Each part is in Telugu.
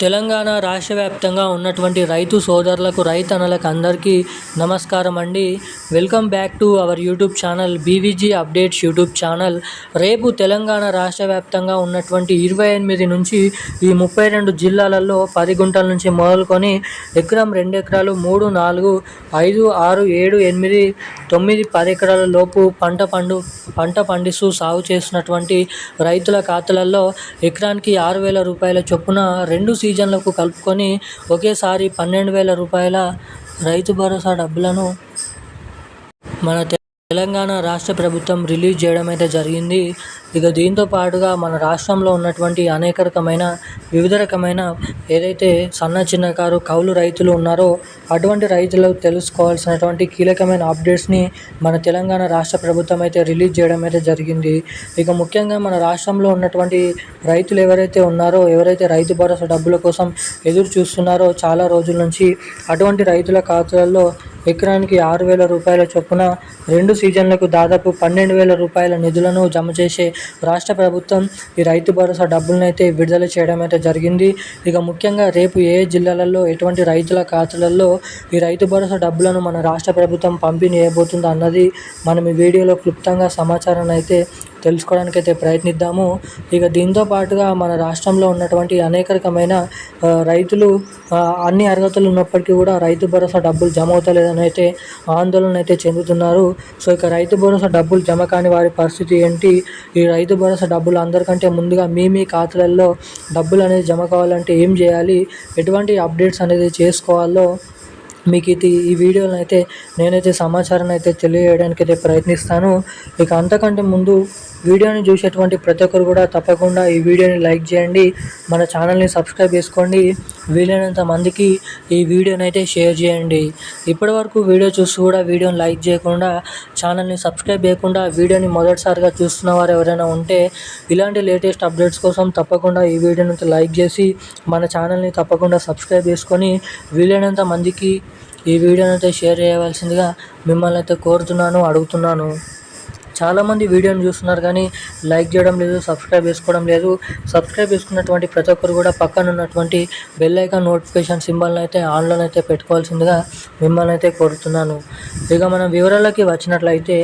తెలంగాణ రాష్ట్ర వ్యాప్తంగా ఉన్నటువంటి రైతు సోదరులకు రైతన్నలకు అందరికీ నమస్కారం అండి. Welcome back to our YouTube channel BVG updates YouTube channel. రేపు తెలంగాణ రాష్ట్ర వ్యాప్తంగా ఉన్నటువంటి 28 నుంచి ఈ 32 జిల్లాలలో 10 గుంటల నుంచి మొదలుకొని ఎకరం 2 ఎకరాలు 3, 4, 5, 6, 7, 8, 9, 10 ఎకరాల లోపు పంట పండిస్తూ సాగు చేస్తున్నటువంటి రైతుల ఖాతాలలో ఎకరానికి 6,000 రూపాయల చొప్పున 2 సీజన్లకు కలుపుకొని ఒకేసారి 12,000 రూపాయల రైతు భరోసా డబ్బులను మన తెలంగాణ రాష్ట్ర ప్రభుత్వం రిలీజ్ చేయడం అయితే జరిగింది. ఇక దీంతో పాటుగా మన రాష్ట్రంలో ఉన్నటువంటి అనేక రకమైన వివిధ రకమైన ఏదైతే చిన్నకారు కౌలు రైతులు ఉన్నారో అటువంటి రైతులు తెలుసుకోవాల్సినటువంటి కీలకమైన అప్డేట్స్ని మన తెలంగాణ రాష్ట్ర ప్రభుత్వం అయితే రిలీజ్ చేయడం అయితే జరిగింది. ఇక ముఖ్యంగా మన రాష్ట్రంలో ఉన్నటువంటి రైతులు ఎవరైతే రైతు భరోసా డబ్బుల కోసం ఎదురు చూస్తున్నారో చాలా రోజుల నుంచి అటువంటి రైతుల ఖాతాల్లో ఎకరానికి 6,000 రూపాయల చొప్పున 2 సీజన్లకు దాదాపు 12,000 రూపాయల నిధులను జమ చేసే రాష్ట్ర ప్రభుత్వం ఈ రైతు భరోసా డబ్బులను అయితే విడుదల చేయడం అయితే జరిగింది. ఇక ముఖ్యంగా రేపు ఏ జిల్లాలలో ఎటువంటి రైతుల ఖాతాలలో ఈ రైతు భరోసా డబ్బులను మన రాష్ట్ర ప్రభుత్వం పంపిణీ చేయబోతుందో అన్నది మనం ఈ వీడియోలో క్లుప్తంగా సమాచారాన్ని అయితే తెలుసుకోవడానికి అయితే ప్రయత్నిద్దాము. ఇక దీంతో పాటుగా మన రాష్ట్రంలో ఉన్నటువంటి అనేక రకమైన రైతులు అన్ని అర్హతలు ఉన్నప్పటికీ కూడా రైతు భరోసా డబ్బులు జమ అవుతలేదని అయితే ఆందోళన అయితే చెందుతున్నారు. సో ఇక రైతు భరోసా డబ్బులు జమ కాని వారి పరిస్థితి ఏంటి, ఈ రైతు భరోసా డబ్బులు అందరికంటే ముందుగా మీ ఖాతాలలో డబ్బులు అనేది జమ కావాలంటే ఏం చేయాలి, ఎటువంటి అప్డేట్స్ అనేది చేసుకోవాలో మీకు ఈ వీడియోలో అయితే నేనైతే సమాచారాన్ని అయితే తెలియజేయడానికి అయితే ప్రయత్నిస్తాను. ఇక అంతకంటే ముందు వీడియోని చూసేటువంటి ప్రతి ఒక్కరు కూడా తప్పకుండా ఈ వీడియోని లైక్ చేయండి, మన ఛానల్ని సబ్స్క్రైబ్ చేసుకోండి, వీలైనంత మందికి ఈ వీడియోని అయితే షేర్ చేయండి. ఇప్పటి వరకు వీడియో చూస్తూ కూడా వీడియోని లైక్ చేయకుండా ఛానల్ని సబ్స్క్రైబ్ చేయకుండా వీడియోని మొదటిసారిగా చూస్తున్న వారు ఎవరైనా ఉంటే ఇలాంటి లేటెస్ట్ అప్డేట్స్ కోసం తప్పకుండా ఈ వీడియోని లైక్ చేసి మన ఛానల్ని తప్పకుండా సబ్స్క్రైబ్ చేసుకొని వీలైనంత మందికి ఈ వీడియోని అయితే షేర్ చేయవలసిందిగా మిమ్మల్ని అయితే అడుగుతున్నాను. చాలామంది వీడియోని చూస్తున్నారు కానీ లైక్ చేయడం లేదు, సబ్స్క్రైబ్ చేసుకోవడం లేదు. సబ్స్క్రైబ్ చేసుకున్నటువంటి ప్రతి ఒక్కరు కూడా పక్కన ఉన్నటువంటి బెల్ ఐకాన్ నోటిఫికేషన్ సింబల్ని అయితే ఆన్లో అయితే పెట్టుకోవాల్సిందిగా మిమ్మల్ని అయితే కోరుతున్నాను. ఇక మనం వివరాలకి వచ్చినట్లయితే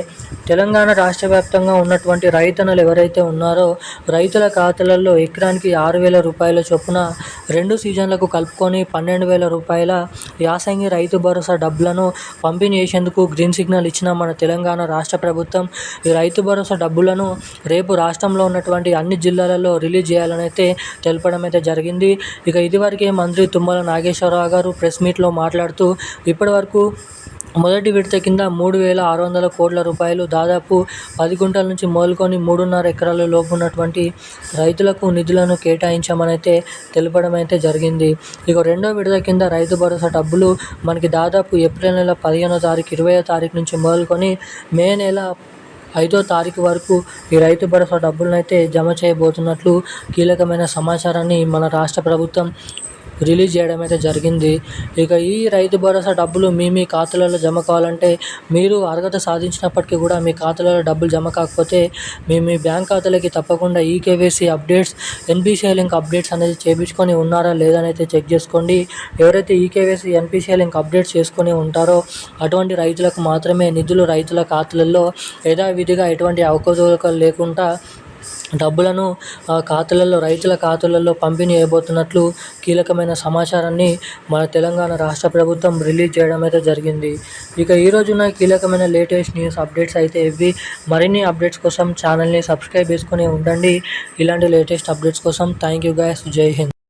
తెలంగాణ రాష్ట్ర వ్యాప్తంగా ఉన్నటువంటి రైతన్నలు ఎవరైతే ఉన్నారో రైతుల ఖాతాలలో ఎకరానికి 6,000 రూపాయల చొప్పున 2 సీజన్లకు కలుపుకొని 12,000 రూపాయల యాసంగి రైతు భరోసా డబ్బులను పంపిణీ చేసేందుకు గ్రీన్ సిగ్నల్ ఇచ్చిన మన తెలంగాణ రాష్ట్ర ప్రభుత్వం ఈ రైతు భరోసా డబ్బులను రేపు రాష్ట్రంలో ఉన్నటువంటి అన్ని జిల్లాలలో రిలీజ్ చేయాలని అయితే తెలపడం అయితే జరిగింది. ఇక ఇదివరకే మంత్రి తుమ్మల నాగేశ్వరరావు గారు ప్రెస్ మీట్లో మాట్లాడుతూ ఇప్పటి వరకు మొదటి విడత కింద 3,600 కోట్ల రూపాయలు దాదాపు 10 గుంటల నుంచి మొదలుకొని 3.5 ఎకరాల లోపు ఉన్నటువంటి రైతులకు నిధులను కేటాయించామని అయితే తెలపడం అయితే జరిగింది. ఇక రెండో విడత కింద రైతు భరోసా డబ్బులు మనకి దాదాపు ఏప్రిల్ నెల 15వ తారీఖు 20వ తారీఖు నుంచి మొదలుకొని మే నెల 5వ తారీఖు వరకు ఈ రైతు భరోసా డబ్బులను అయితే జమ చేయబోతున్నట్లు కీలకమైన సమాచారాన్ని మన రాష్ట్ర ప్రభుత్వం రిలీజ్ చేయడం అయితే జరిగింది. ఇక ఈ రైతు భరోసా డబ్బులు మీ ఖాతాలలో జమ కావాలంటే మీరు అర్హత సాధించినప్పటికీ కూడా మీ ఖాతాలలో డబ్బులు జమ కాకపోతే మీ బ్యాంక్ ఖాతాలకి తప్పకుండా eKYC updates, NPCI link updates అనేది చేయించుకొని ఉన్నారా లేదని అయితే చెక్ చేసుకోండి. ఎవరైతే ఈకేవైసీ, ఎన్పిసిఐ లింక్ అప్డేట్స్ చేసుకొని ఉంటారో అటువంటి రైతులకు మాత్రమే నిధులు రైతుల ఖాతాలలో యథావిధిగా ఎటువంటి అవకతవకలు లేకుండా డబ్బులను రైతుల ఖాతాలలో పంపిణీ చేయబోతున్నట్లు కీలకమైన సమాచారాన్ని మన తెలంగాణ రాష్ట్ర ప్రభుత్వం రిలీజ్ చేయడం అయితే జరిగింది. ఇక ఈరోజున కీలకమైన లేటెస్ట్ న్యూస్ అప్డేట్స్ అయితే ఇవి. మరిన్ని అప్డేట్స్ కోసం ఛానల్ని సబ్స్క్రైబ్ చేసుకొని ఉండండి. ఇలాంటి లేటెస్ట్ అప్డేట్స్ కోసం థ్యాంక్ యూ గైస్. జై హింద్.